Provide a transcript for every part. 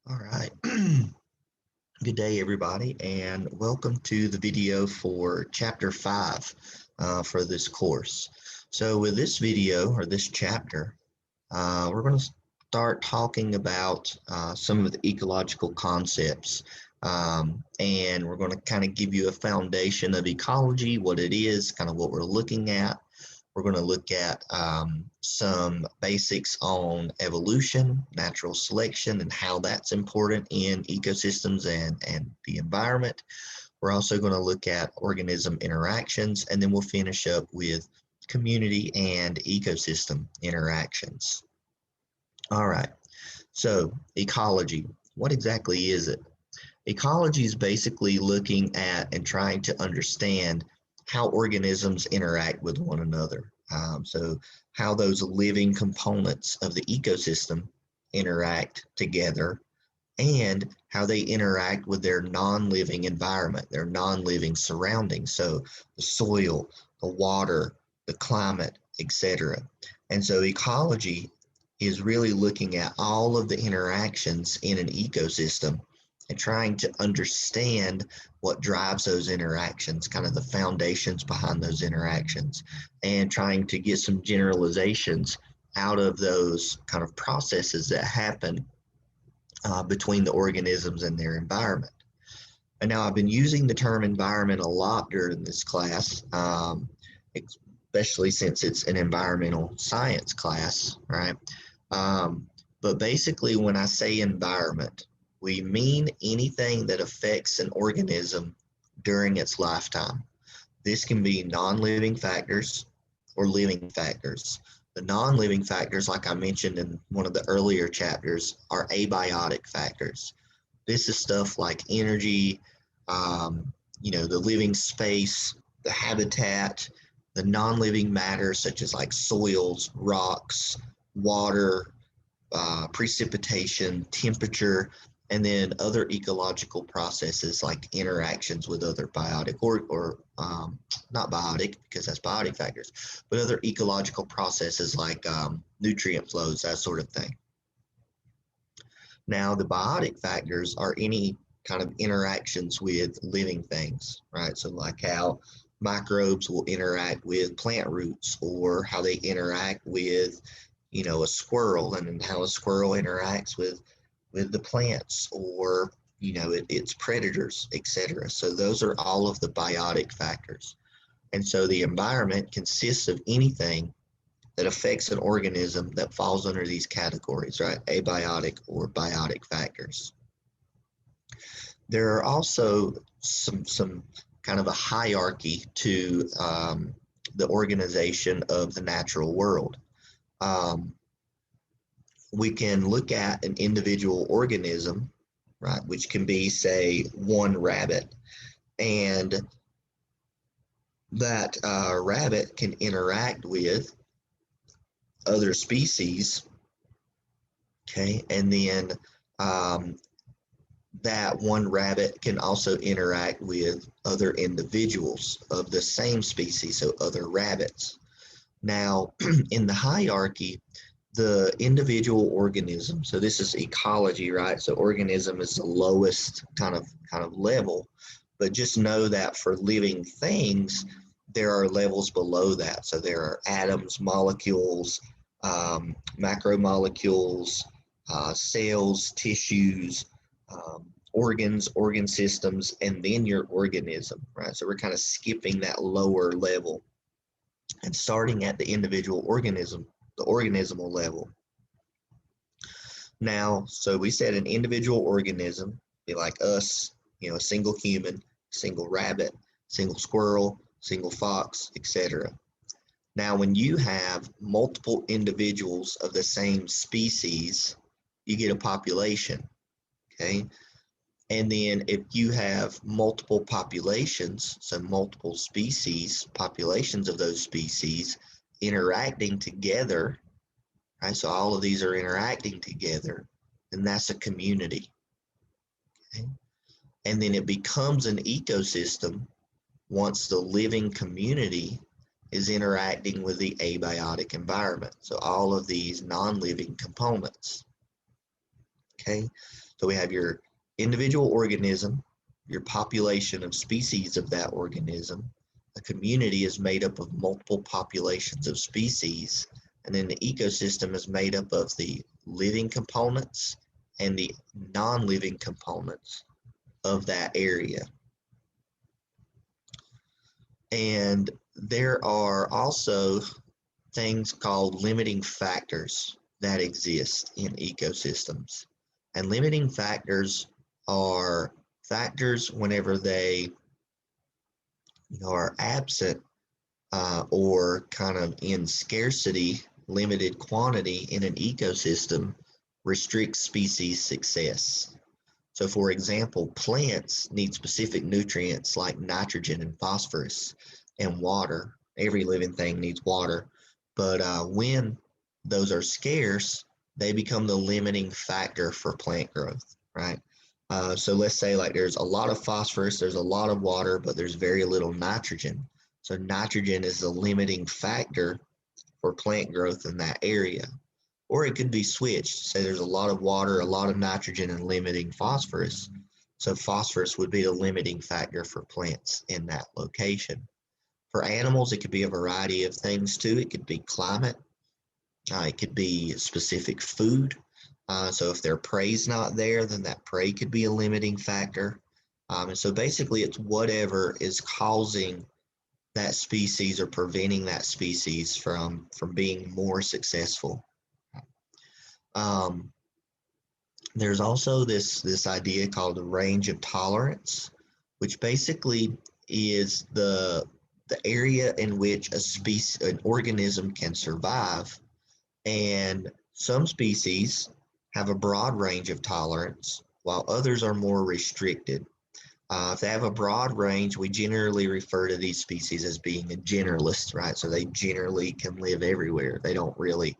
All right. Good day, everybody, and welcome to the video for Chapter 5 for this course. So with this video, or this chapter, we're going to start talking about some of the ecological concepts, and we're going to kind of give you a foundation of ecology, what it is, kind of what we're looking at. We're going to look at some basics on evolution, natural selection, and how that's important in ecosystems and the environment. We're also going to look at organism interactions, and then we'll finish up with community and ecosystem interactions. All right, so ecology, what exactly is it? Ecology is basically looking at and trying to understand how organisms interact with one another. So how those living components of the ecosystem interact together and how they interact with their non-living environment, their non-living surroundings. So the soil, the water, the climate, etc. And so ecology is really looking at all of the interactions in an ecosystem and trying to understand what drives those interactions, kind of the foundations behind those interactions, and trying to get some generalizations out of those kind of processes that happen between the organisms and their environment. And now I've been using the term environment a lot during this class, especially since it's an environmental science class, right? But basically, when I say environment, we mean anything that affects an organism during its lifetime. This can be non-living factors or living factors. The non-living factors, like I mentioned in one of the earlier chapters, are abiotic factors. This is stuff like energy, the living space, the habitat, the non-living matter such as like soils, rocks, water, precipitation, temperature, and then other ecological processes like interactions with other biotic or not biotic because that's biotic factors, but other ecological processes like nutrient flows, that sort of thing. Now, the biotic factors are any kind of interactions with living things, right? So like how microbes will interact with plant roots or how they interact with a squirrel and how a squirrel interacts with the plants or its predators, etc. So those are all of the biotic factors. And so the environment consists of anything that affects an organism that falls under these categories, right? Abiotic or biotic factors. There are also some kind of a hierarchy to the organization of the natural world. We can look at an individual organism, right, which can be, say, one rabbit, and that rabbit can interact with other species, okay, and then that one rabbit can also interact with other individuals of the same species, so other rabbits. Now, in the hierarchy, the individual organism, so this is ecology, right? So organism is the lowest kind of level, but just know that for living things, there are levels below that. So there are atoms, molecules, macromolecules, cells, tissues, organs, organ systems, and then your organism, right? So we're kind of skipping that lower level and starting at the individual organism, the organismal level. Now, so we said an individual organism, be like us, a single human, single rabbit, single squirrel, single fox, etc. Now, when you have multiple individuals of the same species, you get a population, okay? And then if you have multiple populations, so multiple species, populations of those species interacting together, right? So all of these are interacting together, then that's a community, okay? And then it becomes an ecosystem once the living community is interacting with the abiotic environment. So all of these non-living components, okay? So we have your individual organism, your population of species of that organism. A community is made up of multiple populations of species, and then the ecosystem is made up of the living components and the non-living components of that area. And there are also things called limiting factors that exist in ecosystems. And limiting factors are factors whenever they are absent or kind of in scarcity, limited quantity in an ecosystem, restricts species success. So for example, plants need specific nutrients like nitrogen and phosphorus and water. Every living thing needs water. But when those are scarce, they become the limiting factor for plant growth, right? So let's say like there's a lot of phosphorus, there's a lot of water, but there's very little nitrogen. So nitrogen is the limiting factor for plant growth in that area. Or it could be switched. Say there's a lot of water, a lot of nitrogen, and limiting phosphorus. So phosphorus would be the limiting factor for plants in that location. For animals, it could be a variety of things too. It could be climate. It could be specific food. So if their prey's not there, then that prey could be a limiting factor. And so basically it's whatever is causing that species or preventing that species from being more successful. There's also this idea called the range of tolerance, which basically is the area in which an organism can survive. And some species have a broad range of tolerance, while others are more restricted. If they have a broad range, we generally refer to these species as being a generalist, right? So they generally can live everywhere. They don't really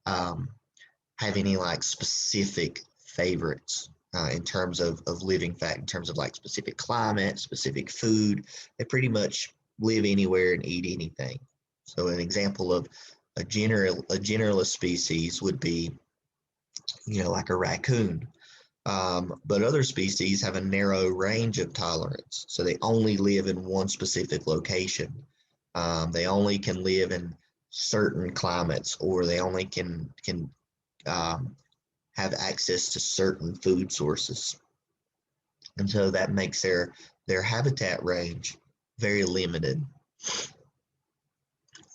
have any like specific favorites in terms of living fact, in terms of like specific climate, specific food. They pretty much live anywhere and eat anything. So an example of a generalist species would be, like a raccoon. But other species have a narrow range of tolerance, so they only live in one specific location. They only can live in certain climates, or they only can have access to certain food sources. And so that makes their habitat range very limited.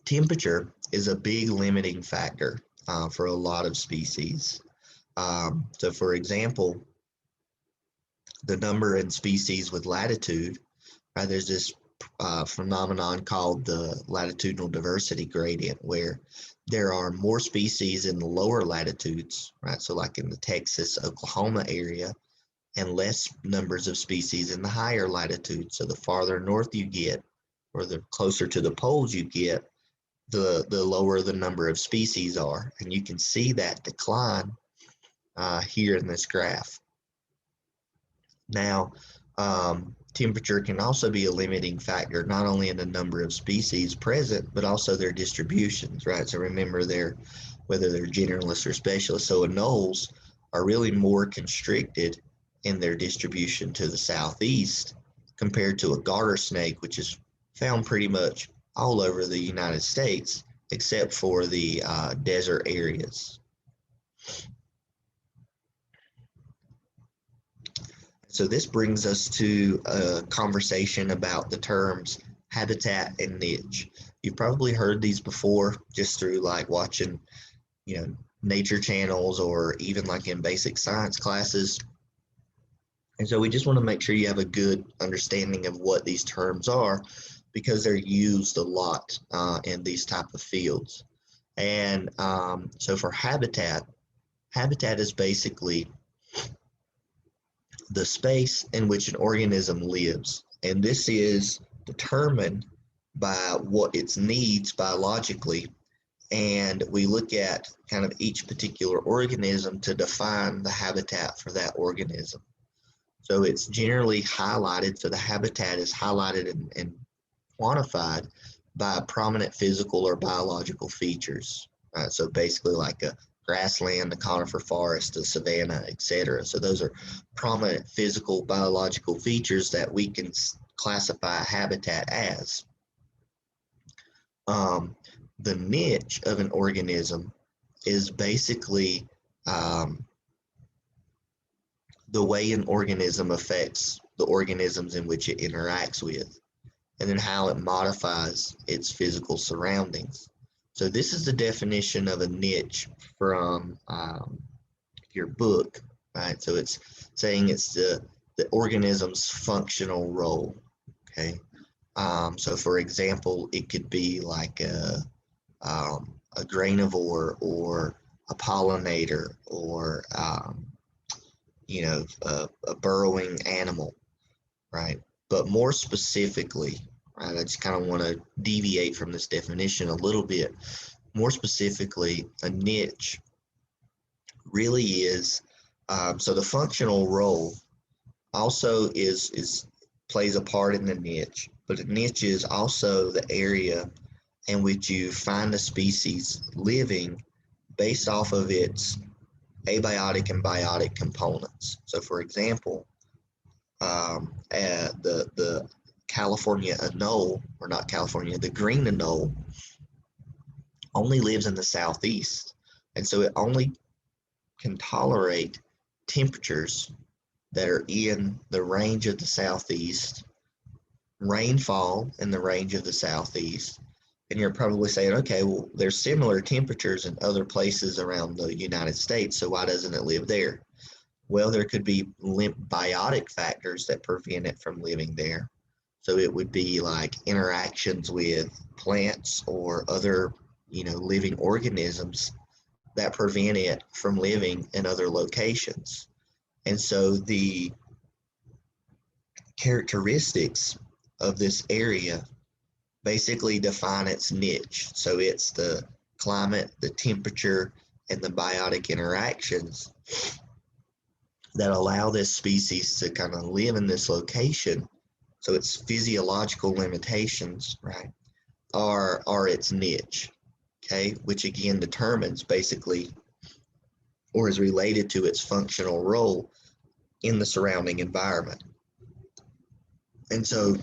Temperature is a big limiting factor for a lot of species. So for example, the number in species with latitude, right, there's this phenomenon called the latitudinal diversity gradient, where there are more species in the lower latitudes, right? So like in the Texas, Oklahoma area, and less numbers of species in the higher latitudes. So the farther north you get, or the closer to the poles you get, the lower the number of species are. And you can see that decline here in this graph. Now, temperature can also be a limiting factor, not only in the number of species present, but also their distributions, right? So remember, whether they're generalists or specialists. So anoles are really more constricted in their distribution to the southeast compared to a garter snake, which is found pretty much all over the United States, except for the desert areas. So this brings us to a conversation about the terms habitat and niche. You've probably heard these before just through like watching, nature channels, or even like in basic science classes. And so we just want to make sure you have a good understanding of what these terms are, because they're used a lot in these type of fields. And so for habitat is basically the space in which an organism lives. And this is determined by what its needs biologically. And we look at kind of each particular organism to define the habitat for that organism. So it's generally highlighted. So the habitat is highlighted and quantified by prominent physical or biological features. So basically like a grassland, the conifer forest, the savanna, etc. So those are prominent physical biological features that we can classify habitat as. The niche of an organism is basically the way an organism affects the organisms in which it interacts with, and then how it modifies its physical surroundings. So this is the definition of a niche from your book, right? So it's saying it's the organism's functional role, okay? So for example, it could be like a granivore or a pollinator or a burrowing animal, right? But more specifically, right, I just kind of want to deviate from this definition a little bit. More specifically, a niche really is so the functional role also is plays a part in the niche, but a niche is also the area in which you find a species living based off of its abiotic and biotic components. So, for example, the California anole, or not California, the green anole only lives in the southeast, and so it only can tolerate temperatures that are in the range of the southeast, rainfall in the range of the southeast. And you're probably saying, okay, well, there's similar temperatures in other places around the United States, so why doesn't it live there? Well, there could be biotic factors that prevent it from living there. So it would be like interactions with plants or other, living organisms that prevent it from living in other locations. And so the characteristics of this area basically define its niche. So it's the climate, the temperature, and the biotic interactions that allow this species to kind of live in this location. So its physiological limitations, right, are its niche, okay, which again determines basically or is related to its functional role in the surrounding environment. And so,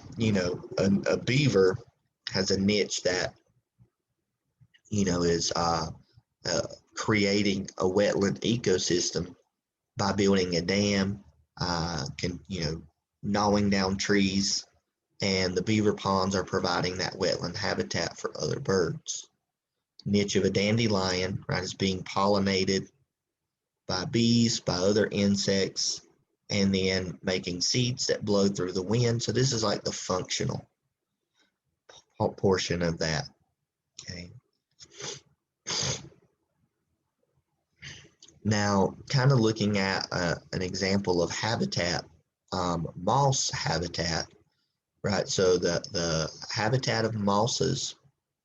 a beaver has a niche that, is creating a wetland ecosystem by building a dam, gnawing down trees, and the beaver ponds are providing that wetland habitat for other birds. Niche of a dandelion, right, is being pollinated by bees, by other insects, and then making seeds that blow through the wind. So this is like the functional portion of that. Okay. Now, kind of looking at an example of habitat, moss habitat, right? So the habitat of mosses,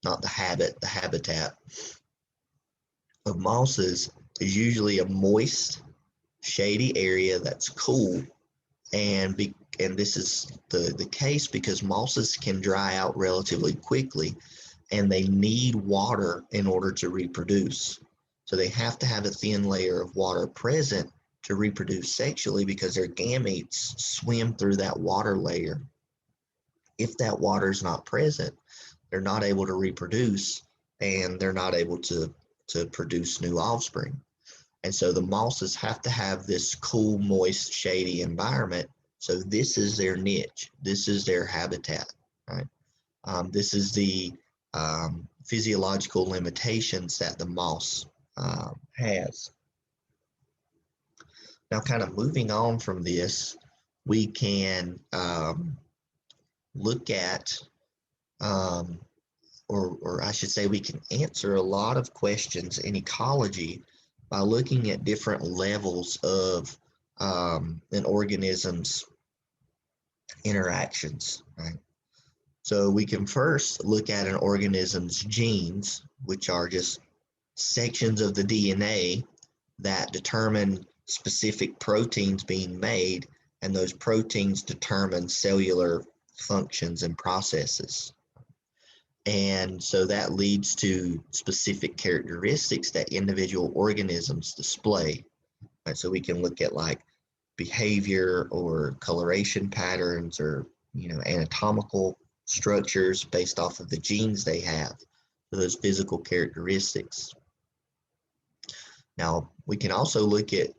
not the habit, the habitat of mosses is usually a moist, shady area that's cool, and this is the case because mosses can dry out relatively quickly, and they need water in order to reproduce. So they have to have a thin layer of water present to reproduce sexually because their gametes swim through that water layer. If that water is not present, they're not able to reproduce, and they're not able to produce new offspring. And so the mosses have to have this cool, moist, shady environment. So this is their niche. This is their habitat, right? This is the physiological limitations that the moss has. Now, kind of moving on from this, we can look at, or I should say, we can answer a lot of questions in ecology by looking at different levels of an organism's interactions, right? So we can first look at an organism's genes, which are just sections of the DNA that determine specific proteins being made, and those proteins determine cellular functions and processes. And so that leads to specific characteristics that individual organisms display. Right? So we can look at like behavior or coloration patterns or anatomical structures based off of the genes they have, so those physical characteristics. Now we can also look at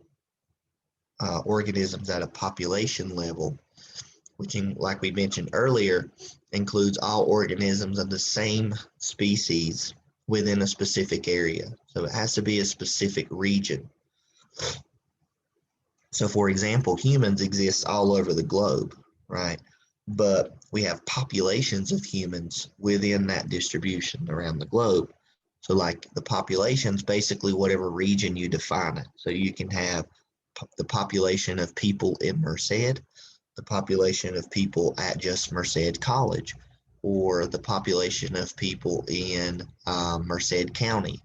organisms at a population level, which, like we mentioned earlier, includes all organisms of the same species within a specific area. So it has to be a specific region. So for example, humans exist all over the globe, right? But we have populations of humans within that distribution around the globe. So like the population's basically whatever region you define it. So you can have the population of people in Merced, the population of people at just Merced College, or the population of people in Merced County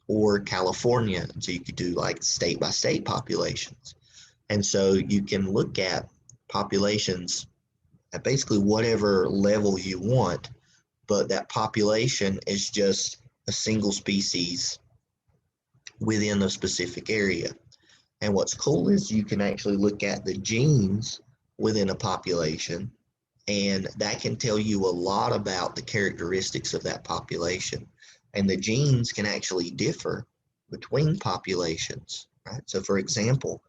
or California. So you could do like state by state populations. And so you can look at populations at basically whatever level you want, but that population is just a single species within a specific area. And what's cool is you can actually look at the genes within a population, and that can tell you a lot about the characteristics of that population. And the genes can actually differ between populations, right? So for example,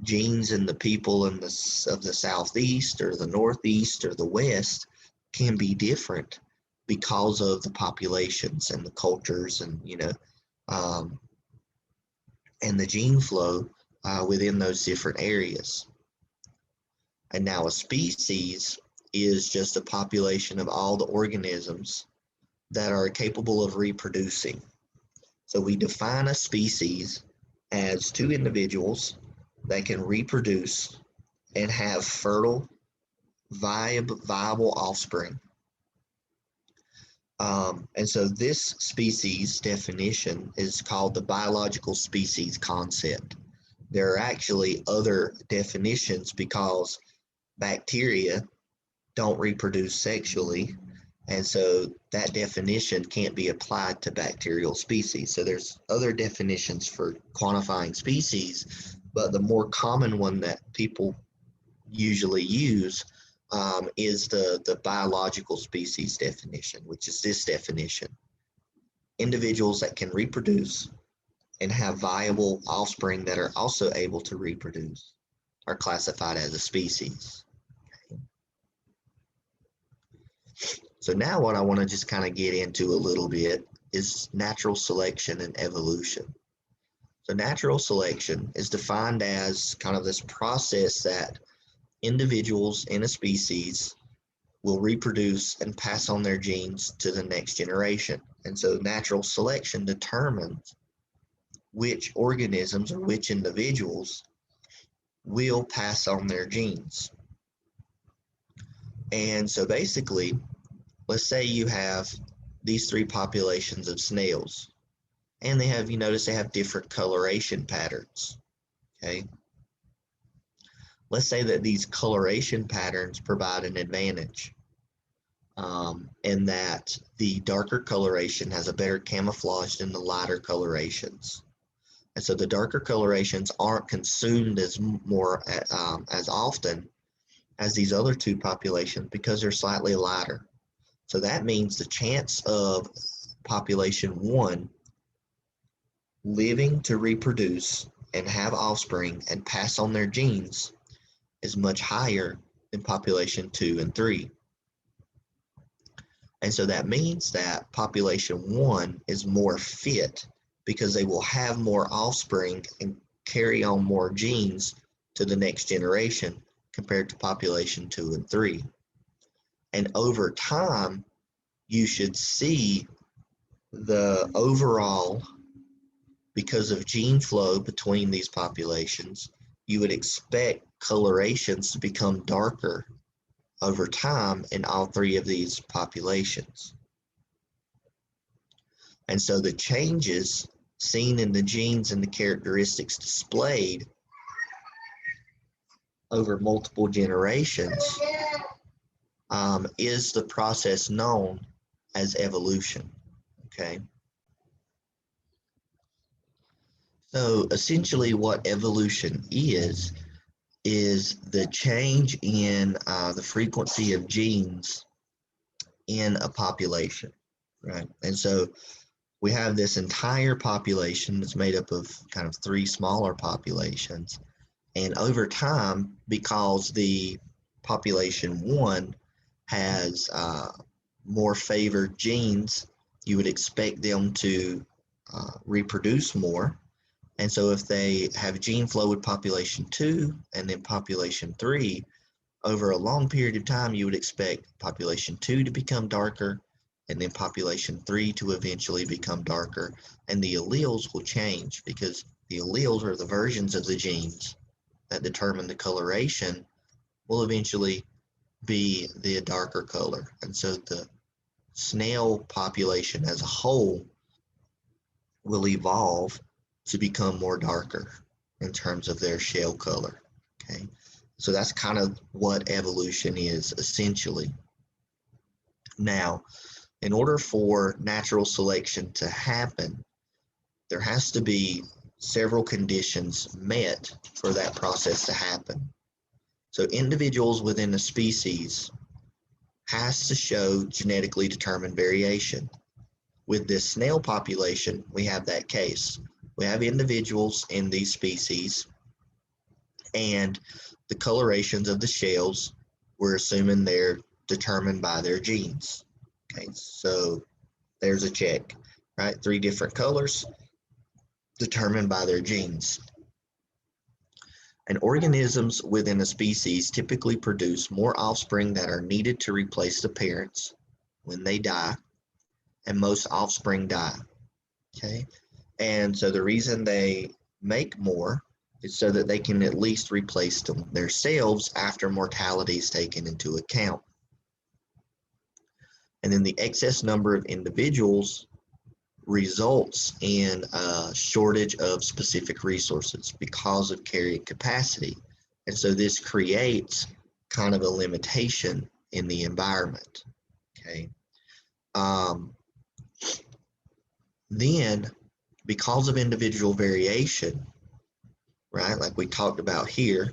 genes in the people of the southeast or the northeast or the west can be different because of the populations and the cultures and um, and the gene flow within those different areas. And now a species is just a population of all the organisms that are capable of reproducing. So we define a species as two individuals that can reproduce and have fertile, viable offspring. And so this species definition is called the biological species concept. There are actually other definitions because bacteria don't reproduce sexually, and so that definition can't be applied to bacterial species. So there's other definitions for quantifying species, but the more common one that people usually use is the biological species definition, which is this definition. Individuals that can reproduce and have viable offspring that are also able to reproduce are classified as a species. So now what I want to just kind of get into a little bit is natural selection and evolution. So natural selection is defined as kind of this process that individuals in a species will reproduce and pass on their genes to the next generation. And so natural selection determines which organisms or which individuals will pass on their genes. And so basically, let's say you have these three populations of snails, and they have, you notice they have different coloration patterns, okay? Let's say that these coloration patterns provide an advantage, in that the darker coloration has a better camouflage than the lighter colorations. And so the darker colorations aren't consumed as often as these other two populations because they're slightly lighter. So that means the chance of population one living to reproduce and have offspring and pass on their genes is much higher than population 2 and 3. And so that means that population 1 is more fit because they will have more offspring and carry on more genes to the next generation compared to population 2 and 3. And over time, you should see the overall, because of gene flow between these populations, you would expect colorations to become darker over time in all three of these populations. And so the changes seen in the genes and the characteristics displayed over multiple generations is the process known as evolution, okay? So essentially what evolution is the change in the frequency of genes in a population, right? And so we have this entire population that's made up of kind of three smaller populations. And over time, because the population one has more favored genes, you would expect them to reproduce more. And so if they have gene flow with population two and then population three, over a long period of time, you would expect population two to become darker and then population three to eventually become darker. And the alleles will change because the alleles are the versions of the genes that determine the coloration will eventually be the darker color. And so the snail population as a whole will evolve to become more darker in terms of their shell color. Okay, so that's kind of what evolution is essentially. Now, in order for natural selection to happen, there has to be several conditions met for that process to happen. So individuals within a species has to show genetically determined variation. With this snail population, we have that case. We have individuals in these species, and the colorations of the shells, we're assuming they're determined by their genes. Okay, so there's a check, right? Three different colors determined by their genes. And organisms within a species typically produce more offspring that are needed to replace the parents when they die, and most offspring die. Okay, and so the reason they make more is so that they can at least replace themselves after mortality is taken into account. And then the excess number of individuals results in a shortage of specific resources because of carrying capacity. And so this creates kind of a limitation in the environment. Okay. Then, because of individual variation, right, like we talked about here,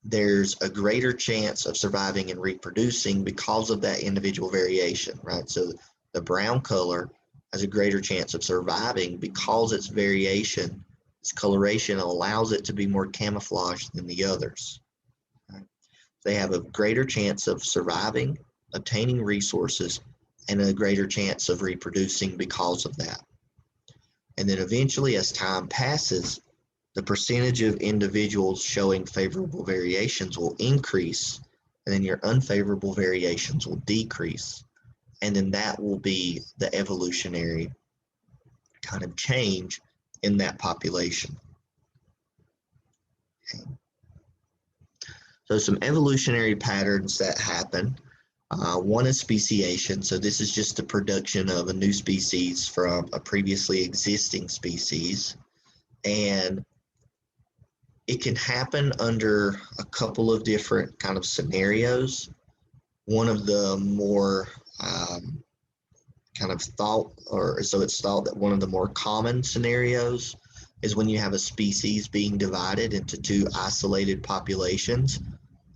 there's a greater chance of surviving and reproducing because of that individual variation, right? So the brown color has a greater chance of surviving because its variation, its coloration allows it to be more camouflaged than the others. Right? They have a greater chance of surviving, obtaining resources, and a greater chance of reproducing because of that. And then eventually, as time passes, the percentage of individuals showing favorable variations will increase, and then your unfavorable variations will decrease. And then that will be the evolutionary kind of change in that population. Okay. So some evolutionary patterns that happen. One is speciation. So this is just the production of a new species from a previously existing species. And it can happen under a couple of different kind of scenarios. One of the more kind of thought, or so it's thought that one of the more common scenarios is when you have a species being divided into two isolated populations.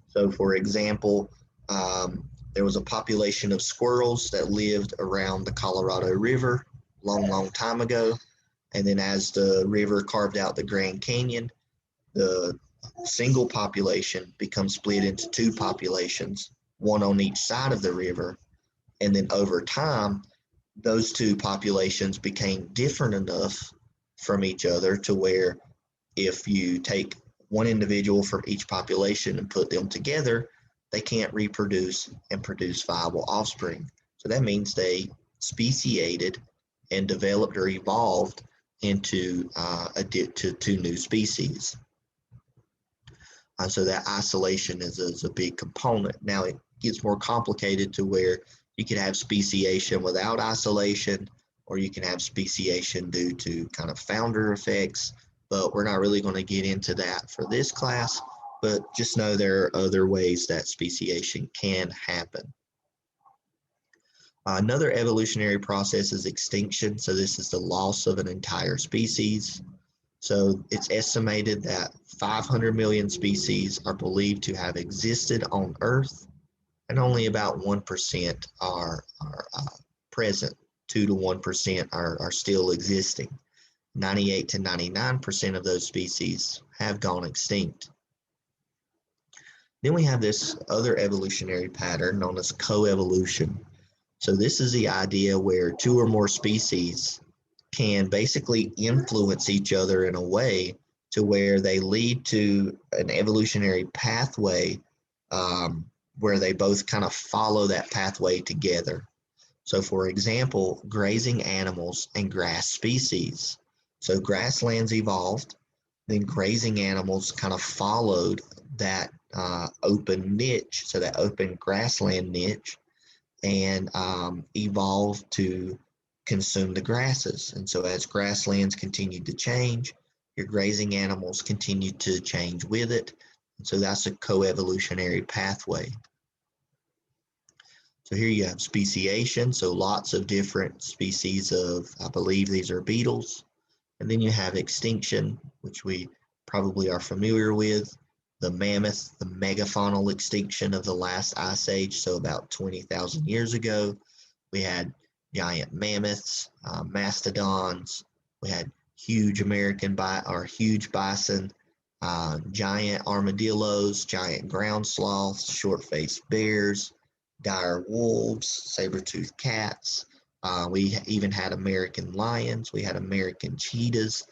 So for example, there was a population of squirrels that lived around the Colorado River long time ago. And then as the river carved out the Grand Canyon, the single population becomes split into two populations, one on each side of the river. And then over time, those two populations became different enough from each other to where if you take one individual from each population and put them together, they can't reproduce and produce viable offspring. So that means they speciated and developed or evolved into to two new species. So that isolation is a big component. Now it gets more complicated to where you can have speciation without isolation, or you can have speciation due to kind of founder effects, but we're not really going to get into that for this class, but just know there are other ways that speciation can happen. Another evolutionary process is extinction. So this is the loss of an entire species. So it's estimated that 500 million species are believed to have existed on Earth, and only about 1% are present. 2 to 1% are still existing. 98 to 99% of those species have gone extinct. Then we have this other evolutionary pattern known as coevolution. So this is the idea where two or more species can basically influence each other in a way to where they lead to an evolutionary pathway where they both kind of follow that pathway together. So for example, grazing animals and grass species. So grasslands evolved, then grazing animals kind of followed that open niche, so that open grassland niche, and evolved to consume the grasses. And so as grasslands continued to change, your grazing animals continued to change with it. And so that's a coevolutionary pathway. So here you have speciation, so lots of different species of, I believe these are beetles. And then you have extinction, which we probably are familiar with. The mammoth, the megafaunal extinction of the last ice age, so about 20,000 years ago. We had giant mammoths, mastodons. We had huge huge bison, giant armadillos, giant ground sloths, short-faced bears, dire wolves, saber-toothed cats. We even had American lions. We had American cheetahs.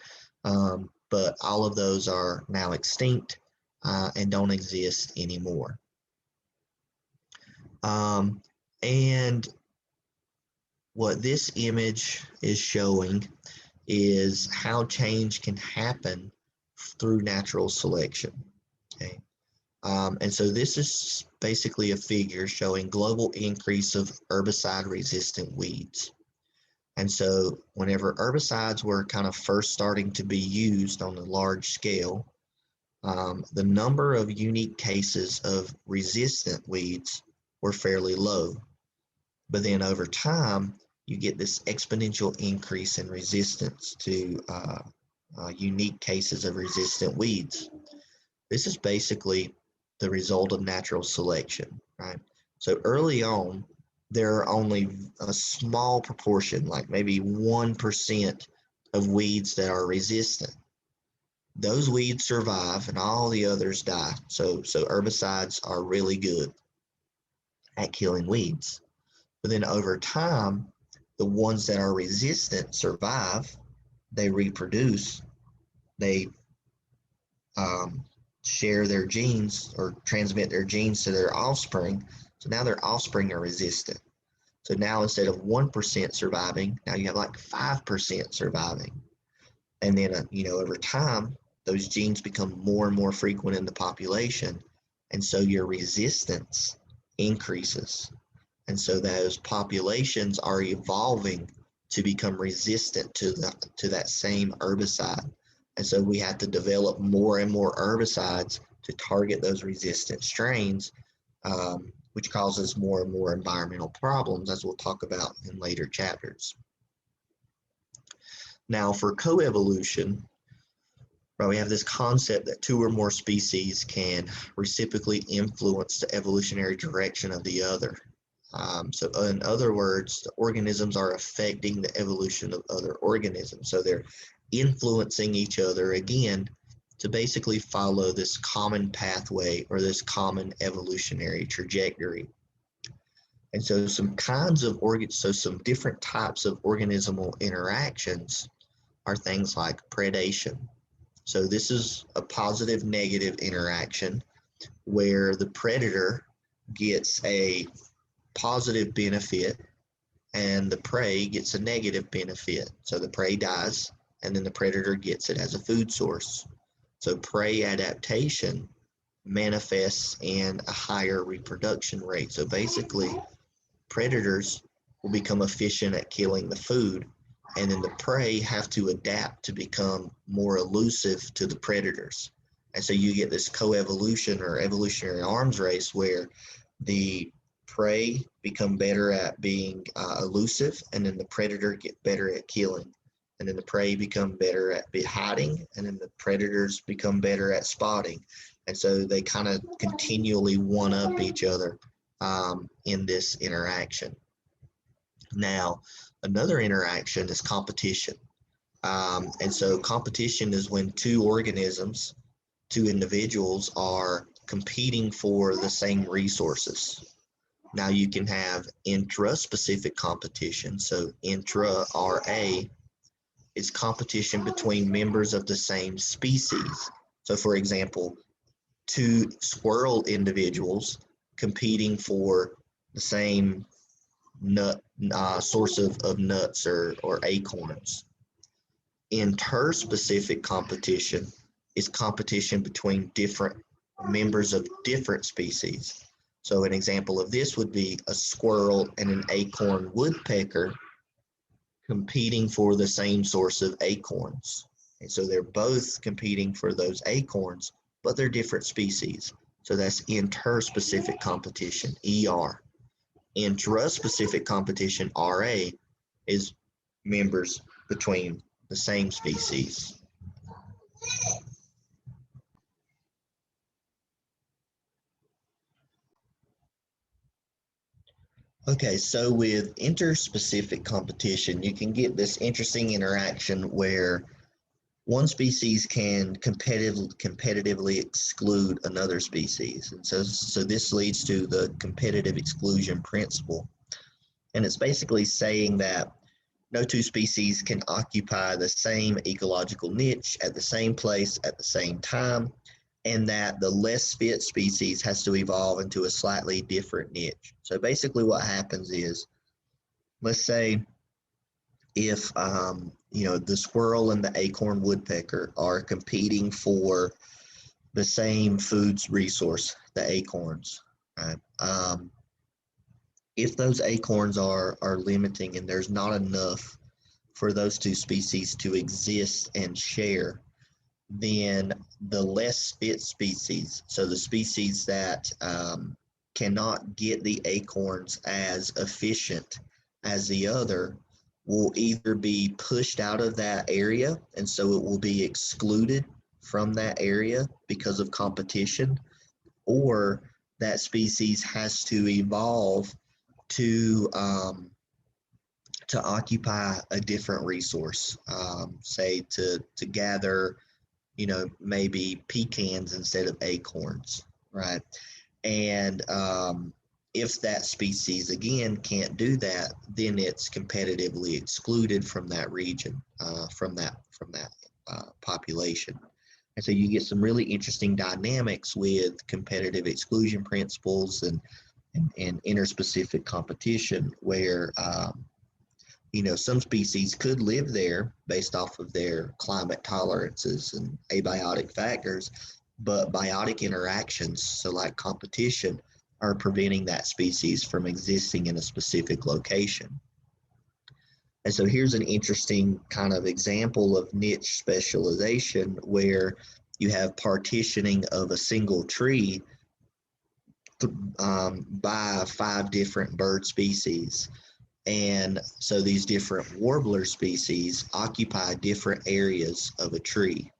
But all of those are now extinct and don't exist anymore. And what this image is showing is how change can happen through natural selection. Okay. And so this is basically a figure showing global increase of herbicide-resistant weeds. And so whenever herbicides were kind of first starting to be used on a large scale, the number of unique cases of resistant weeds were fairly low. But then over time, you get this exponential increase in resistance to unique cases of resistant weeds. This is basically the result of natural selection, right? So early on, there are only a small proportion, like maybe 1% of weeds that are resistant. Those weeds survive and all the others die. So herbicides are really good at killing weeds. But then over time, the ones that are resistant survive, they reproduce, they share their genes or transmit their genes to their offspring. So now their offspring are resistant. So now instead of 1% surviving, now you have like 5% surviving. And then, over time, those genes become more and more frequent in the population. And so your resistance increases. And so those populations are evolving to become resistant to that same herbicide. And so we have to develop more and more herbicides to target those resistant strains, which causes more and more environmental problems, as we'll talk about in later chapters. Now, for coevolution, right, we have this concept that two or more species can reciprocally influence the evolutionary direction of the other. So in other words, the organisms are affecting the evolution of other organisms. So they're influencing each other again to basically follow this common pathway or this common evolutionary trajectory. And so some different types of organismal interactions are things like predation. So this is a positive negative interaction where the predator gets a positive benefit and the prey gets a negative benefit. So the prey dies and then the predator gets it as a food source. So prey adaptation manifests in a higher reproduction rate. So basically, predators will become efficient at killing the food, and then the prey have to adapt to become more elusive to the predators. And so you get this coevolution or evolutionary arms race where the prey become better at being elusive, and then the predator get better at killing. And then the prey become better at hiding, and then the predators become better at spotting. And so they kind of continually one up each other in this interaction. Now, another interaction is competition. And so competition is when two organisms, two individuals are competing for the same resources. Now you can have intra-specific competition. So intra-RA is competition between members of the same species. So for example, two squirrel individuals competing for the same nut source of nuts or acorns. Interspecific competition is competition between different members of different species. So an example of this would be a squirrel and an acorn woodpecker competing for the same source of acorns. And so they're both competing for those acorns, but they're different species. So that's interspecific competition, ER. Intraspecific competition, RA, is members between the same species. Okay, so with interspecific competition, you can get this interesting interaction where one species can competitively exclude another species. And so this leads to the competitive exclusion principle. And it's basically saying that no two species can occupy the same ecological niche at the same place at the same time, and that the less fit species has to evolve into a slightly different niche. So basically what happens is, let's say if the squirrel and the acorn woodpecker are competing for the same foods resource, the acorns, right? If those acorns are limiting and there's not enough for those two species to exist and share, then the less fit species, so the species that cannot get the acorns as efficient as the other, will either be pushed out of that area, and so it will be excluded from that area because of competition, or that species has to evolve to occupy a different resource, say to gather, maybe pecans instead of acorns, right? And if that species again can't do that, then it's competitively excluded from that region, from that population. And so you get some really interesting dynamics with competitive exclusion principles and interspecific competition, where some species could live there based off of their climate tolerances and abiotic factors, but biotic interactions, so like competition, are preventing that species from existing in a specific location. And so here's an interesting kind of example of niche specialization where you have partitioning of a single tree by 5 different bird species. And so these different warbler species occupy different areas of a tree.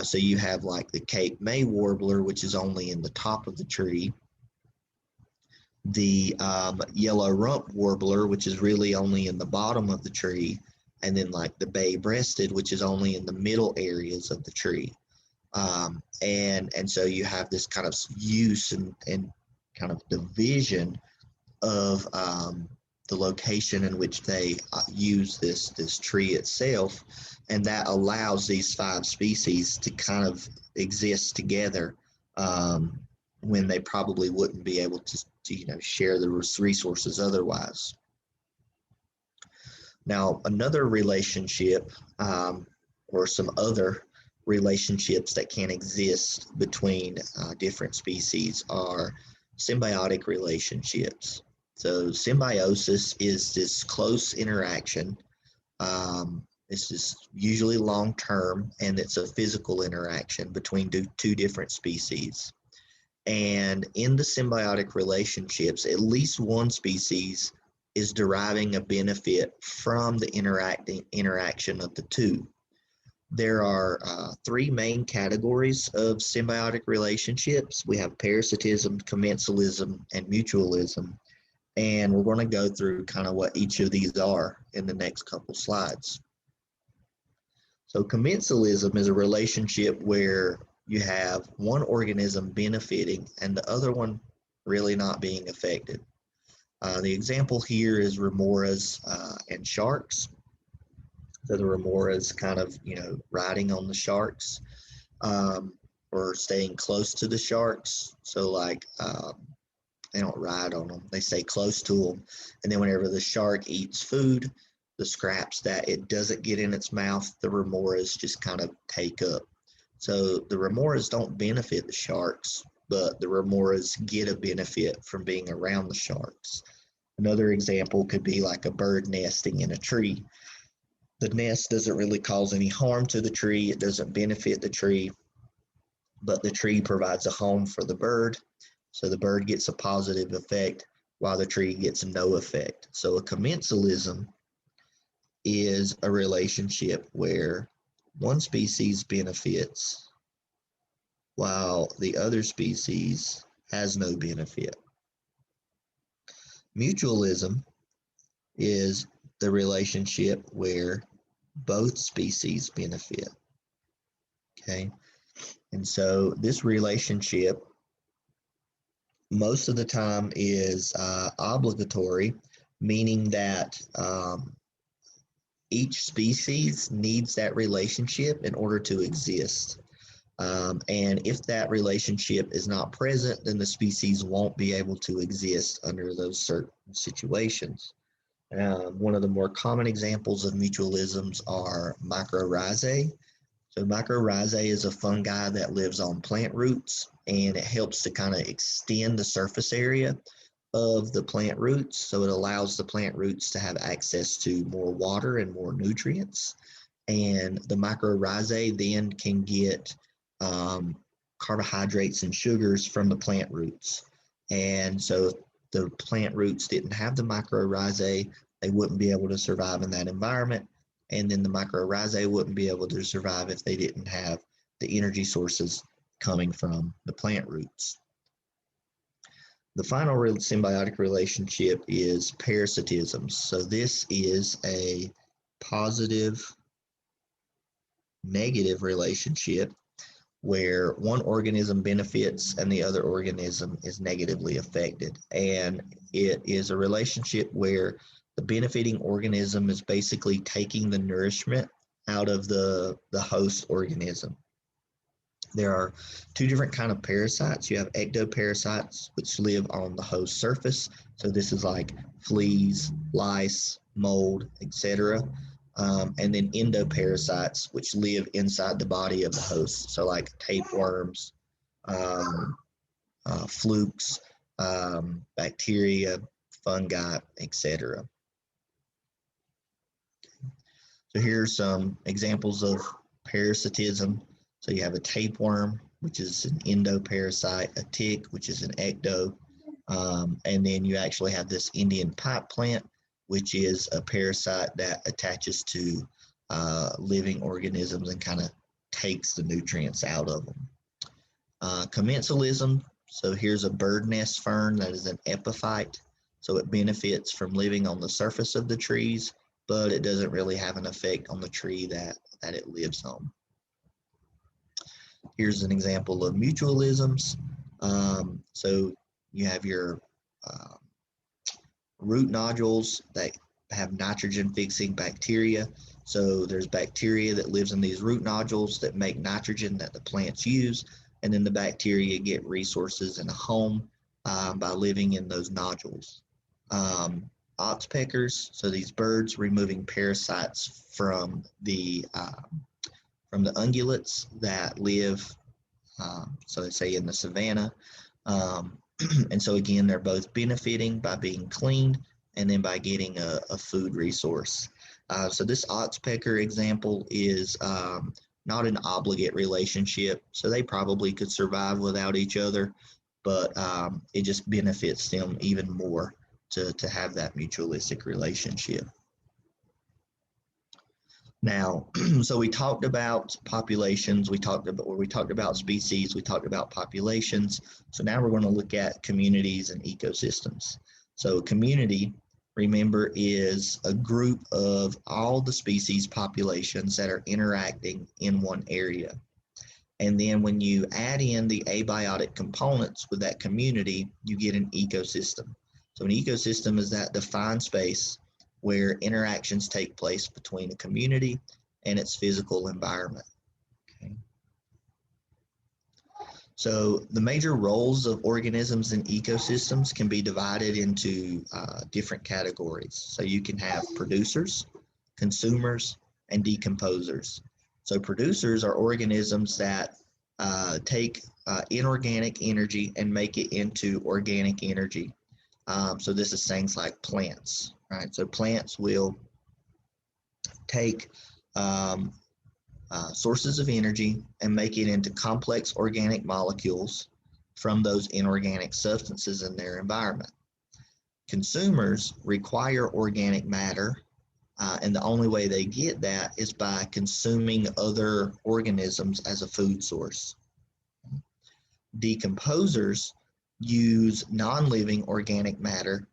So you have like the Cape May warbler, which is only in the top of the tree, the yellow rump warbler, which is really only in the bottom of the tree, and then like the bay-breasted, which is only in the middle areas of the tree. And so you have this kind of use and kind of division of the location in which they use this tree itself, and that allows these 5 species to kind of exist together when they probably wouldn't be able to share the resources otherwise. Now, another relationship or some other relationships that can exist between different species are symbiotic relationships. So symbiosis is this close interaction. This is usually long-term, and it's a physical interaction between two different species. And in the symbiotic relationships, at least one species is deriving a benefit from the interaction of the two. There are three main categories of symbiotic relationships. We have parasitism, commensalism, and mutualism. And we're going to go through kind of what each of these are in the next couple slides. So commensalism is a relationship where you have one organism benefiting and the other one really not being affected. The example here is remoras and sharks. So the remoras kind of, riding on the sharks, or staying close to the sharks. So like they don't ride on them, they stay close to them. And then whenever the shark eats food, the scraps that it doesn't get in its mouth, the remoras just kind of take up. So the remoras don't benefit the sharks, but the remoras get a benefit from being around the sharks. Another example could be like a bird nesting in a tree. The nest doesn't really cause any harm to the tree, it doesn't benefit the tree, but the tree provides a home for the bird. So the bird gets a positive effect while the tree gets no effect. So a commensalism is a relationship where one species benefits while the other species has no benefit. Mutualism is the relationship where both species benefit. Okay, and so this relationship most of the time is obligatory, meaning that each species needs that relationship in order to exist. And if that relationship is not present, then the species won't be able to exist under those certain situations. One of the more common examples of mutualisms are mycorrhizae. So mycorrhizae is a fungi that lives on plant roots, and it helps to kind of extend the surface area of the plant roots. So it allows the plant roots to have access to more water and more nutrients. And the mycorrhizae then can get carbohydrates and sugars from the plant roots. And so if the plant roots didn't have the mycorrhizae, they wouldn't be able to survive in that environment. And then the mycorrhizae wouldn't be able to survive if they didn't have the energy sources coming from the plant roots. The final symbiotic relationship is parasitism. So this is a positive negative relationship where one organism benefits and the other organism is negatively affected. And it is a relationship where the benefiting organism is basically taking the nourishment out of the host organism. There are two different kinds of parasites. You have ectoparasites, which live on the host surface. So this is like fleas, lice, mold, etc. And then endoparasites, which live inside the body of the host. So like tapeworms, flukes, bacteria, fungi, etc. So here's some examples of parasitism. So you have a tapeworm, which is an endoparasite, a tick, which is an ecto, and then you actually have this Indian pipe plant, which is a parasite that attaches to living organisms and kind of takes the nutrients out of them. Commensalism, so here's a bird nest fern that is an epiphyte, so it benefits from living on the surface of the trees, but it doesn't really have an effect on the tree that it lives on. Here's an example of mutualisms. So you have your root nodules that have nitrogen fixing bacteria. So there's bacteria that lives in these root nodules that make nitrogen that the plants use, and then the bacteria get resources and a home by living in those nodules. Oxpeckers, so these birds removing parasites from the ungulates that live, so they say in the savanna. And so again, they're both benefiting by being cleaned and then by getting a food resource. So this oxpecker example is not an obligate relationship, so they probably could survive without each other, but it just benefits them even more to have that mutualistic relationship. Now, so we talked about populations, we talked about species, we talked about populations. So now we're going to look at communities and ecosystems. So community, remember, is a group of all the species populations that are interacting in one area. And then when you add in the abiotic components with that community, you get an ecosystem. So an ecosystem is that defined space where interactions take place between a community and its physical environment. Okay. So the major roles of organisms in ecosystems can be divided into different categories. So you can have producers, consumers, and decomposers. So producers are organisms that take inorganic energy and make it into organic energy. So this is things like plants, right? So plants will take sources of energy and make it into complex organic molecules from those inorganic substances in their environment. Consumers require organic matter, and the only way they get that is by consuming other organisms as a food source. Decomposers use non-living organic matter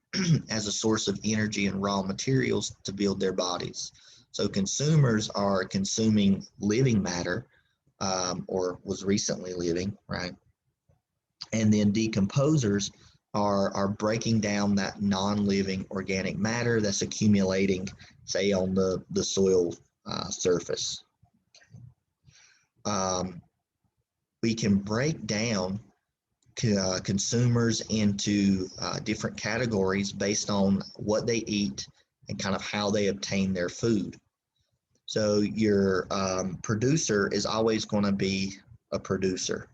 as a source of energy and raw materials to build their bodies. So consumers are consuming living matter, or was recently living, right? And then decomposers are breaking down that non-living organic matter that's accumulating, say, on the soil surface. We can break down consumers into different categories based on what they eat and kind of how they obtain their food. So your producer is always going to be a producer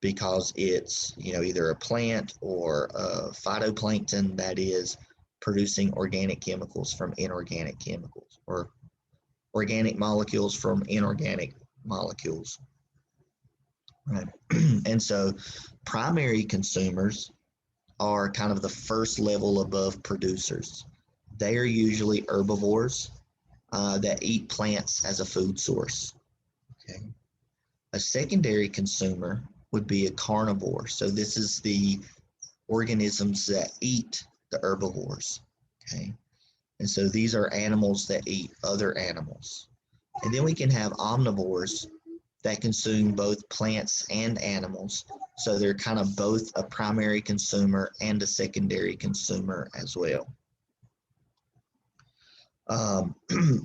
because it's either a plant or a phytoplankton that is producing organic chemicals from inorganic chemicals, or organic molecules from inorganic molecules. Right. And so primary consumers are kind of the first level above producers. They are usually herbivores that eat plants as a food source. Okay. A secondary consumer would be a carnivore. So this is the organisms that eat the herbivores. Okay. And so these are animals that eat other animals. And then we can have omnivores that consume both plants and animals. So they're kind of both a primary consumer and a secondary consumer as well.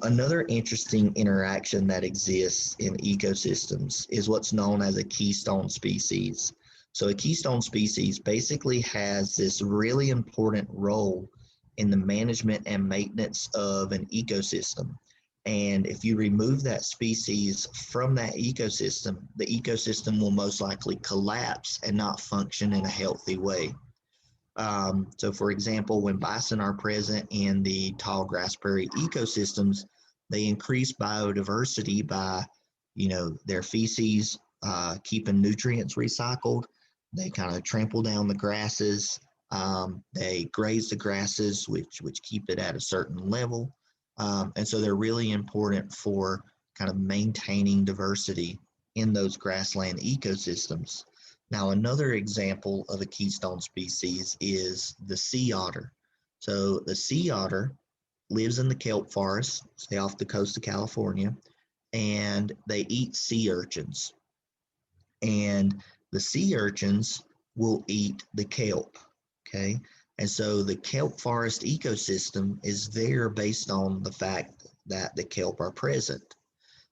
Another interesting interaction that exists in ecosystems is what's known as a keystone species. So a keystone species basically has this really important role in the management and maintenance of an ecosystem. And if you remove that species from that ecosystem, the ecosystem will most likely collapse and not function in a healthy way. So for example, when bison are present in the tall grass prairie ecosystems, they increase biodiversity by, their feces keeping nutrients recycled. They kind of trample down the grasses. They graze the grasses, which keep it at a certain level. And so they're really important for kind of maintaining diversity in those grassland ecosystems. Now, another example of a keystone species is the sea otter. So the sea otter lives in the kelp forest, say off the coast of California, and they eat sea urchins. And the sea urchins will eat the kelp, okay? And so the kelp forest ecosystem is there based on the fact that the kelp are present.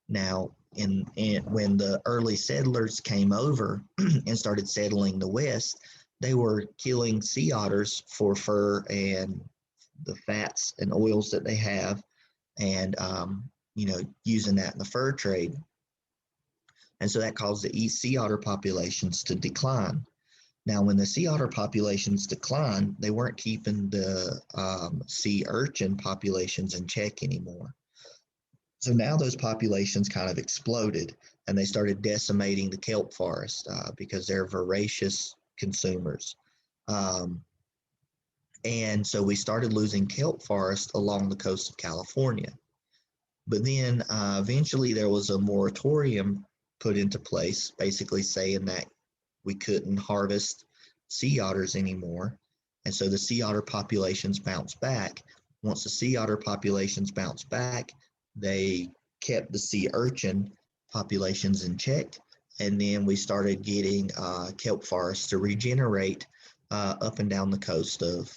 Now, when the early settlers came over and started settling the West, they were killing sea otters for fur and the fats and oils that they have, and using that in the fur trade. And so that caused the sea otter populations to decline. Now, when the sea otter populations declined, they weren't keeping the sea urchin populations in check anymore. So now those populations kind of exploded, and they started decimating the kelp forest because they're voracious consumers. And so we started losing kelp forest along the coast of California. But then eventually there was a moratorium put into place, basically saying that we couldn't harvest sea otters anymore. And so the sea otter populations bounced back. Once the sea otter populations bounced back, they kept the sea urchin populations in check. And then we started getting kelp forests to regenerate up and down the coast of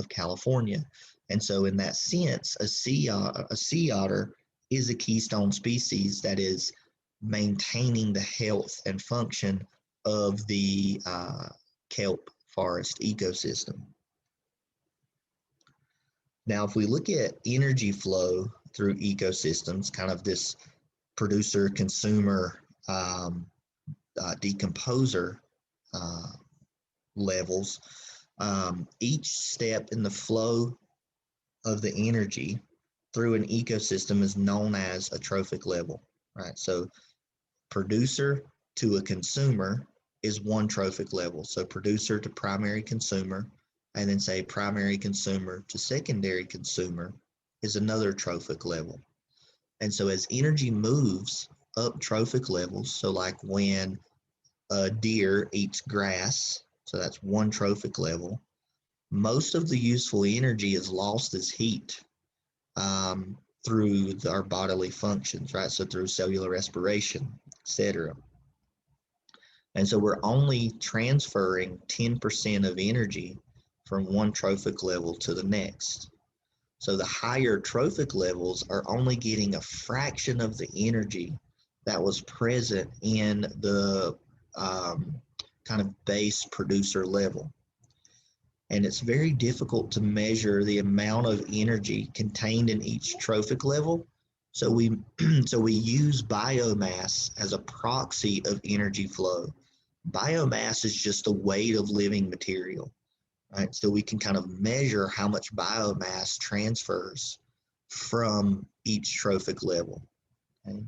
California. And so in that sense, a sea otter is a keystone species that is maintaining the health and function of the kelp forest ecosystem. Now, if we look at energy flow through ecosystems, kind of this producer-consumer decomposer levels, each step in the flow of the energy through an ecosystem is known as a trophic level, right? So producer to a consumer is one trophic level. So producer to primary consumer, and then say primary consumer to secondary consumer is another trophic level. And so as energy moves up trophic levels, so like when a deer eats grass, so that's one trophic level, most of the useful energy is lost as heat through our bodily functions, right? So through cellular respiration, etc. And so we're only transferring 10% of energy from one trophic level to the next. So the higher trophic levels are only getting a fraction of the energy that was present in the kind of base producer level. And it's very difficult to measure the amount of energy contained in each trophic level. So we use biomass as a proxy of energy flow. Biomass is just the weight of living material, right? So we can kind of measure how much biomass transfers from each trophic level. Okay?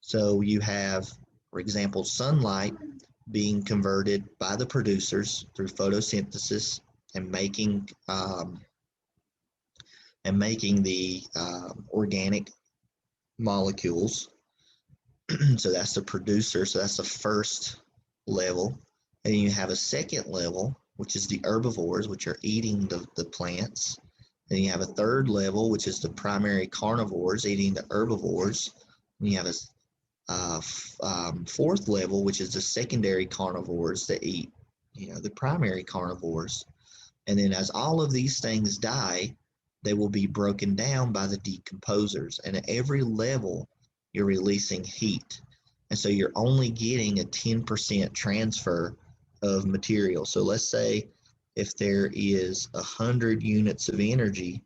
So you have, for example, sunlight being converted by the producers through photosynthesis and making the organic molecules. So that's the producer. So that's the first level. And then you have a second level, which is the herbivores, which are eating the plants. Then you have a third level, which is the primary carnivores eating the herbivores. And you have a fourth level, which is the secondary carnivores that eat, the primary carnivores. And then as all of these things die, they will be broken down by the decomposers. And at every level, you're releasing heat. And so you're only getting a 10% transfer of material. So let's say if there is 100 units of energy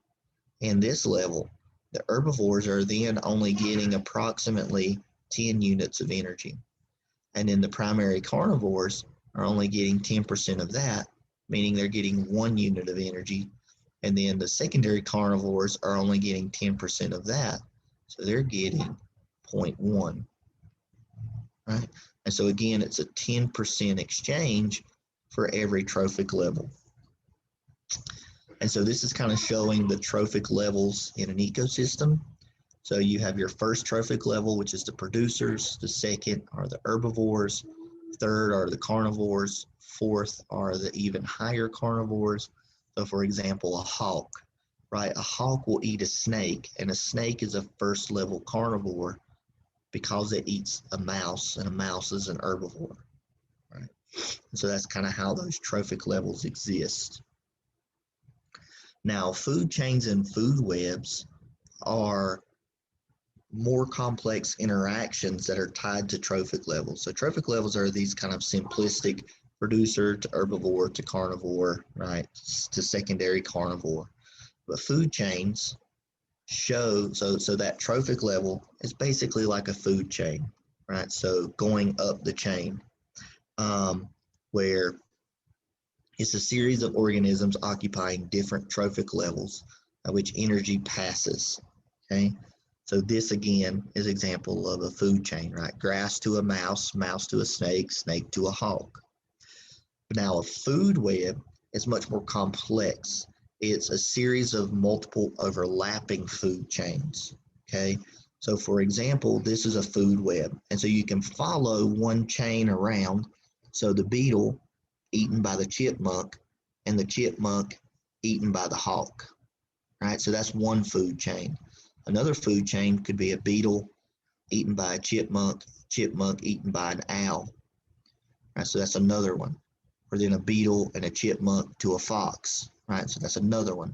in this level, the herbivores are then only getting approximately 10 units of energy. And then the primary carnivores are only getting 10% of that, meaning they're getting 1 unit of energy. And then the secondary carnivores are only getting 10% of that. So they're getting 0.1, right? And so again, it's a 10% exchange for every trophic level. And so this is kind of showing the trophic levels in an ecosystem. So you have your first trophic level, which is the producers. The second are the herbivores. Third are the carnivores. Fourth are the even higher carnivores. So for example, a hawk, right? A hawk will eat a snake, and a snake is a first level carnivore because it eats a mouse, and a mouse is an herbivore, right? And so that's kind of how those trophic levels exist. Now, food chains and food webs are more complex interactions that are tied to trophic levels. So trophic levels are these kind of simplistic producer to herbivore to carnivore, right, to secondary carnivore. But food chains show, so that trophic level is basically like a food chain, right? So going up the chain, where it's a series of organisms occupying different trophic levels at which energy passes, okay? So this again is an example of a food chain, right? Grass to a mouse, mouse to a snake, snake to a hawk. Now, a food web is much more complex. It's a series of multiple overlapping food chains. Okay, so for example, this is a food web, and so you can follow one chain around. So the beetle eaten by the chipmunk, and the chipmunk eaten by the hawk. Right, so that's one food chain. Another food chain could be a beetle eaten by a chipmunk, chipmunk eaten by an owl. Right, so that's another one. Or then a beetle and a chipmunk to a fox. Right, so that's another one.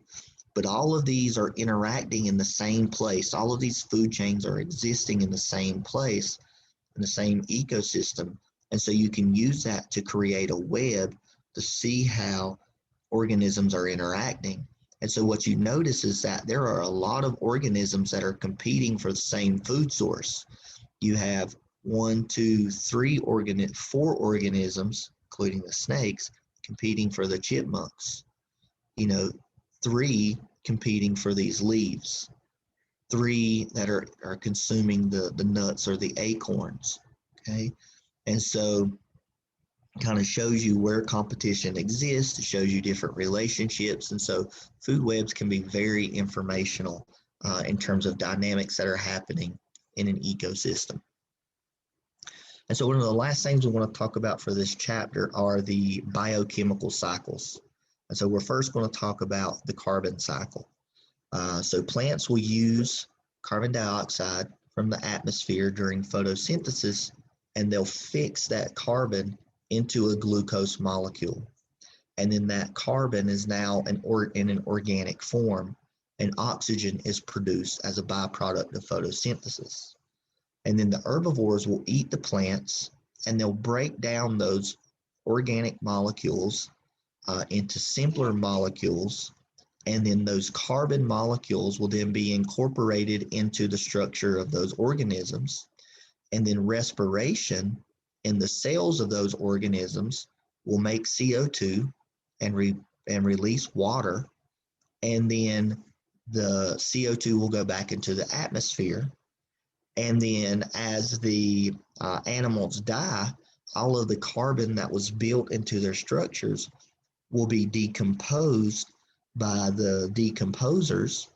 But all of these are interacting in the same place. All of these food chains are existing in the same place, in the same ecosystem. And so you can use that to create a web to see how organisms are interacting. And so what you notice is that there are a lot of organisms that are competing for the same food source. You have four organisms, including the snakes, competing for the chipmunks. You know, three competing for these leaves. Three that are consuming the nuts or the acorns. Okay. And so kind of shows you where competition exists. It shows you different relationships. And so food webs can be very informational in terms of dynamics that are happening in an ecosystem. And so one of the last things we want to talk about for this chapter are the biochemical cycles. And so we're first going to talk about the carbon cycle. So plants will use carbon dioxide from the atmosphere during photosynthesis, and they'll fix that carbon into a glucose molecule. And then that carbon is now in an organic form, and oxygen is produced as a byproduct of photosynthesis. And then the herbivores will eat the plants, and they'll break down those organic molecules into simpler molecules. And then those carbon molecules will then be incorporated into the structure of those organisms. And then respiration in the cells of those organisms will make CO2 and release water. And then the CO2 will go back into the atmosphere. And then as the animals die, all of the carbon that was built into their structures will be decomposed by the decomposers,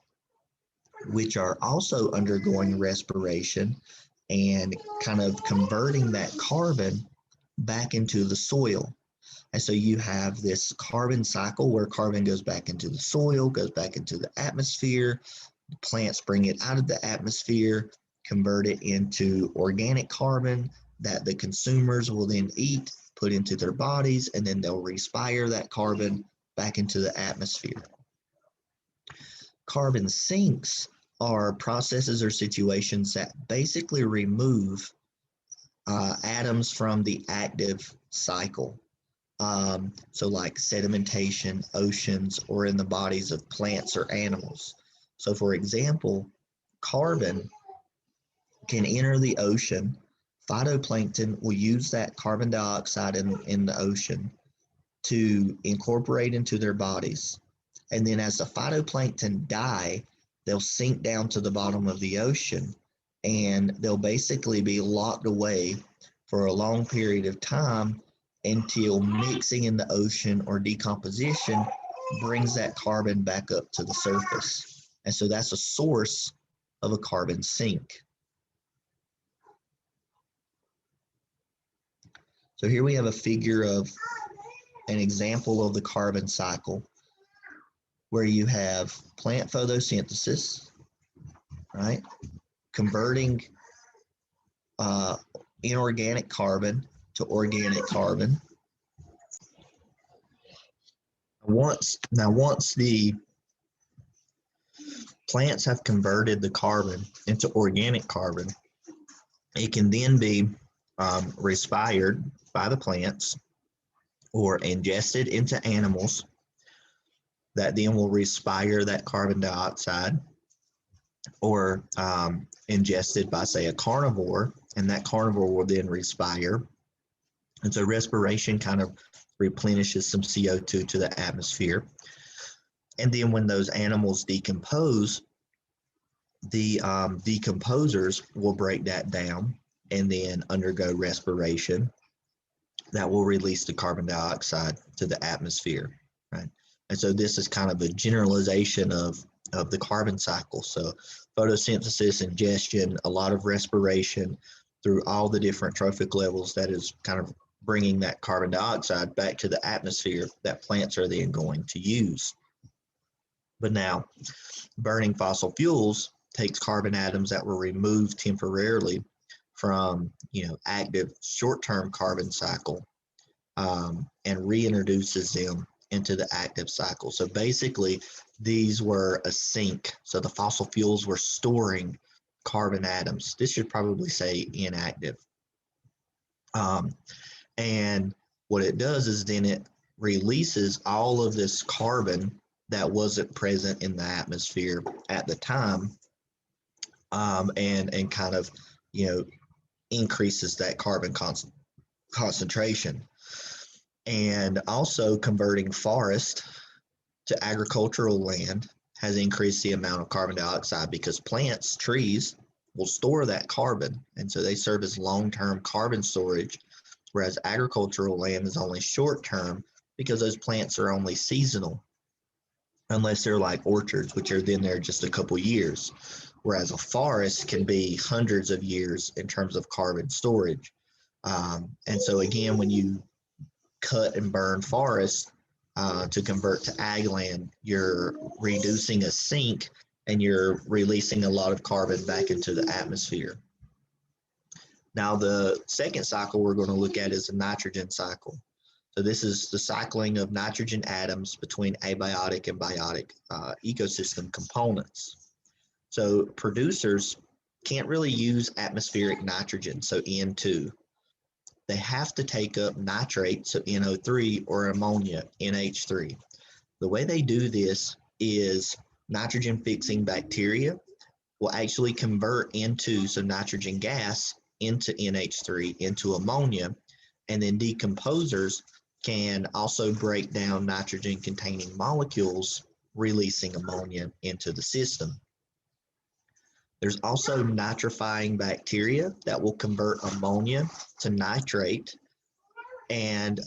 which are also undergoing respiration and kind of converting that carbon back into the soil. And so you have this carbon cycle where carbon goes back into the soil, goes back into the atmosphere. The plants bring it out of the atmosphere, convert it into organic carbon that the consumers will then eat, put into their bodies, and then they'll respire that carbon back into the atmosphere. Carbon sinks are processes or situations that basically remove atoms from the active cycle. So like sedimentation, oceans, or in the bodies of plants or animals. So for example, carbon can enter the ocean. Phytoplankton will use that carbon dioxide in the ocean to incorporate into their bodies. And then as the phytoplankton die, they'll sink down to the bottom of the ocean, and they'll basically be locked away for a long period of time until mixing in the ocean or decomposition brings that carbon back up to the surface. And so that's a source of a carbon sink. So here we have a figure of an example of the carbon cycle where you have plant photosynthesis, right? Converting inorganic carbon to organic carbon. Once the plants have converted the carbon into organic carbon, it can then be respired by the plants or ingested into animals that then will respire that carbon dioxide, or ingested by, say, a carnivore, and that carnivore will then respire. And so respiration kind of replenishes some CO2 to the atmosphere. And then when those animals decompose, the decomposers will break that down and then undergo respiration. that will release the carbon dioxide to the atmosphere, right? And so this is kind of a generalization of the carbon cycle. So photosynthesis, ingestion, a lot of respiration through all the different trophic levels that is kind of bringing that carbon dioxide back to the atmosphere that plants are then going to use. But now, burning fossil fuels takes carbon atoms that were removed temporarily from, active short-term carbon cycle, and reintroduces them into the active cycle. So basically, these were a sink. So the fossil fuels were storing carbon atoms. This should probably say inactive. And what it does is then it releases all of this carbon that wasn't present in the atmosphere at the time, and kind of, increases that carbon concentration. And also converting forest to agricultural land has increased the amount of carbon dioxide because plants, trees, will store that carbon. And so they serve as long-term carbon storage, whereas agricultural land is only short-term because those plants are only seasonal, unless they're like orchards, which are then there just a couple years. Whereas a forest can be hundreds of years in terms of carbon storage. And so again, when you cut and burn forests to convert to ag land, you're reducing a sink and you're releasing a lot of carbon back into the atmosphere. Now, the second cycle we're going to look at is the nitrogen cycle. So this is the cycling of nitrogen atoms between abiotic and biotic ecosystem components. So producers can't really use atmospheric nitrogen, so N2. They have to take up nitrate, so NO3, or ammonia, NH3. The way they do this is nitrogen-fixing bacteria will actually convert N2, so nitrogen gas, into NH3, into ammonia, and then decomposers can also break down nitrogen-containing molecules, releasing ammonia into the system. There's also nitrifying bacteria that will convert ammonia to nitrate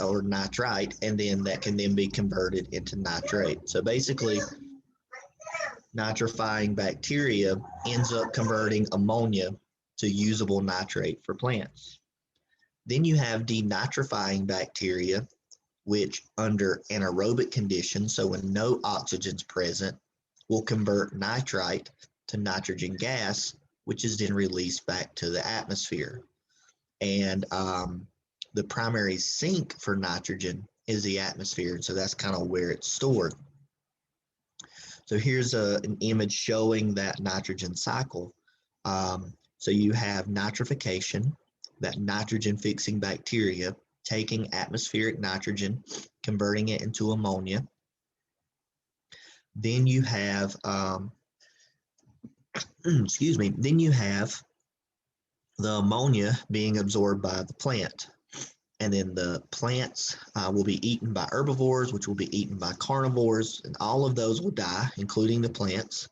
or nitrite, and then that can then be converted into nitrate. So basically, nitrifying bacteria ends up converting ammonia to usable nitrate for plants. Then you have denitrifying bacteria, which under anaerobic conditions, so when no oxygen's present, will convert nitrite to nitrogen gas, which is then released back to the atmosphere. And the primary sink for nitrogen is the atmosphere, so that's kind of where it's stored. So here's an image showing that nitrogen cycle. So you have nitrification, that nitrogen-fixing bacteria taking atmospheric nitrogen, converting it into ammonia. Then you have, then you have the ammonia being absorbed by the plant. And then the plants will be eaten by herbivores, which will be eaten by carnivores, and all of those will die, including the plants.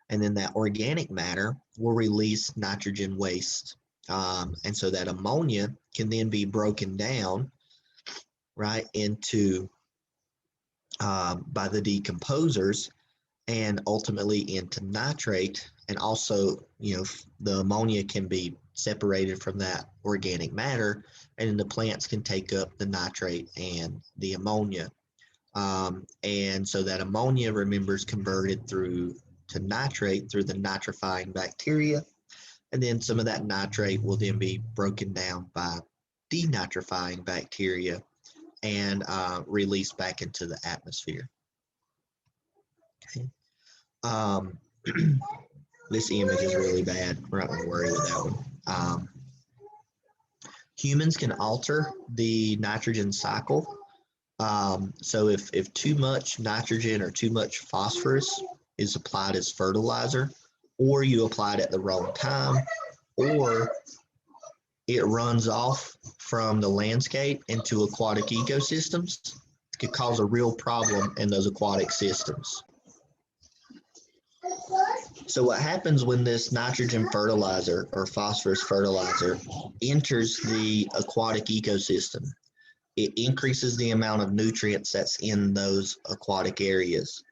And then that organic matter will release nitrogen waste. And so that ammonia can then be broken down, right, into by the decomposers, and ultimately into nitrate. And also, the ammonia can be separated from that organic matter, and then the plants can take up the nitrate and the ammonia. And so that ammonia, remember, is converted to nitrate through the nitrifying bacteria, and then some of that nitrate will then be broken down by denitrifying bacteria and released back into the atmosphere. Okay. This image is really bad. We're not going to worry with that one. Humans can alter the nitrogen cycle. So if too much nitrogen or too much phosphorus is applied as fertilizer, or you apply it at the wrong time, or it runs off from the landscape into aquatic ecosystems, it could cause a real problem in those aquatic systems. So what happens when this nitrogen fertilizer or phosphorus fertilizer enters the aquatic ecosystem? it increases the amount of nutrients that's in those aquatic areas.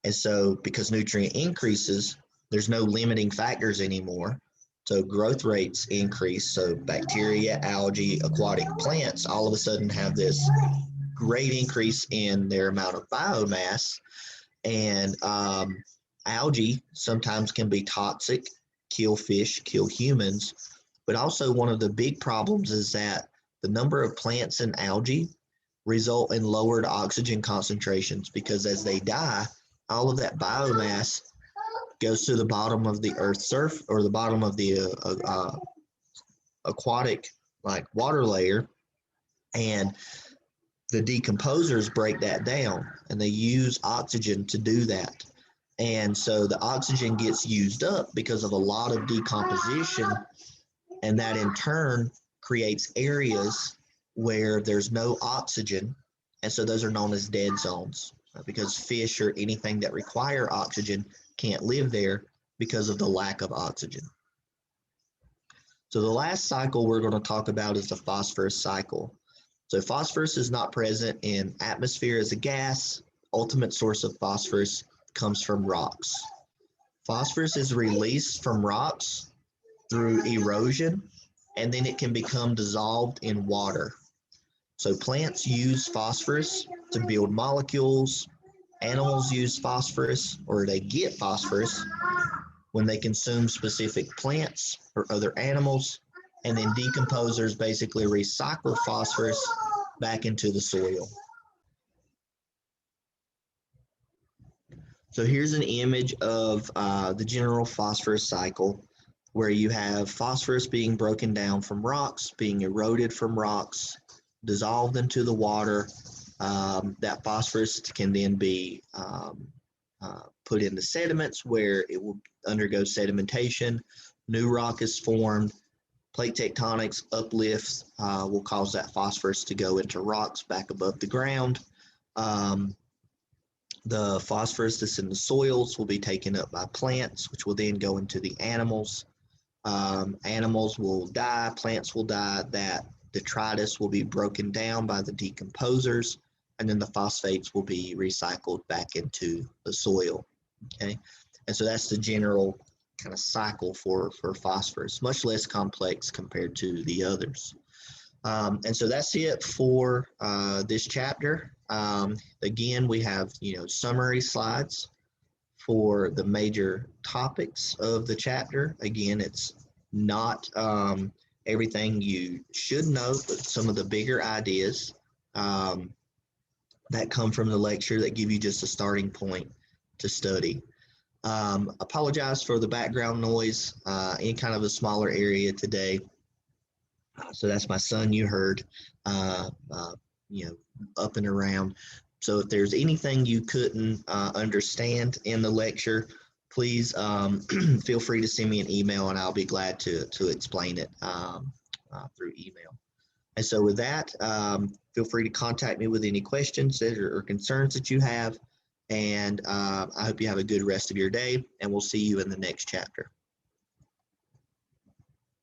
And so because nutrient increases, there's no limiting factors anymore. So growth rates increase. So bacteria, algae, aquatic plants all of a sudden have this great increase in their amount of biomass. And algae sometimes can be toxic, kill fish, kill humans. But also one of the big problems is that the number of plants and algae result in lowered oxygen concentrations because as they die, all of that biomass goes to the bottom of the earth's surface or the bottom of the aquatic like water layer, and the decomposers break that down and they use oxygen to do that. And so the oxygen gets used up because of a lot of decomposition, and that in turn creates areas where there's no oxygen. And so those are known as dead zones because fish or anything that require oxygen can't live there because of the lack of oxygen. So the last cycle we're going to talk about is the phosphorus cycle. So phosphorus is not present in atmosphere as a gas. Ultimate source of phosphorus comes from rocks. Phosphorus is released from rocks through erosion, and then it can become dissolved in water. So plants use phosphorus to build molecules. Animals use phosphorus, or they get phosphorus when they consume specific plants or other animals, and then decomposers basically recycle phosphorus back into the soil. So here's an image of the general phosphorus cycle, where you have phosphorus being broken down from rocks, being eroded from rocks, dissolved into the water. That phosphorus can then be put into sediments where it will undergo sedimentation. New rock is formed. Plate tectonics uplifts will cause that phosphorus to go into rocks back above the ground. The phosphorus that's in the soils will be taken up by plants, which will then go into the animals. Animals will die, plants will die, that detritus will be broken down by the decomposers, and then the phosphates will be recycled back into the soil. Okay, and so that's the general kind of cycle for phosphorus, much less complex compared to the others. And so that's it for this chapter. Again, we have summary slides for the major topics of the chapter. Again, it's not everything you should know, but some of the bigger ideas that come from the lecture that give you just a starting point to study. Apologize for the background noise in kind of a smaller area today. So that's my son you heard, up and around. So if there's anything you couldn't understand in the lecture, please feel free to send me an email and I'll be glad to explain it through email. And so with that, feel free to contact me with any questions or concerns that you have. And I hope you have a good rest of your day, and we'll see you in the next chapter.